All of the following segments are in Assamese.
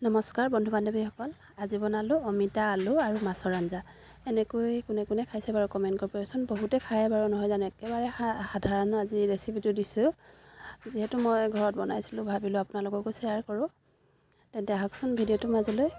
নমস্কাৰ বন্ধু বান্ধৱীসকল, আজি বনালোঁ অমিতা আলু আৰু মাছৰ আঞ্জা। এনেকৈ কোনে কোনে খাইছে বাৰু কমেণ্ট কৰিবচোন। বহুতে খায় বাৰু, নহয় জানো, একেবাৰে সাধাৰণ আজি ৰেচিপিটো দিছোঁ। যিহেতু মই ঘৰত বনাইছিলোঁ, ভাবিলোঁ আপোনালোককো শ্বেয়াৰ কৰোঁ। তেন্তে আহকচোন ভিডিঅ'টোৰ মাজলৈ।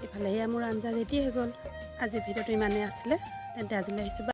ইফালে এয়া মোৰ আঞ্জা ৰেডি হৈ গ'ল। আজি ভিডিঅ'টো ইমানেই আছিলে। তেন্তে আজিলৈ আহিছোঁ।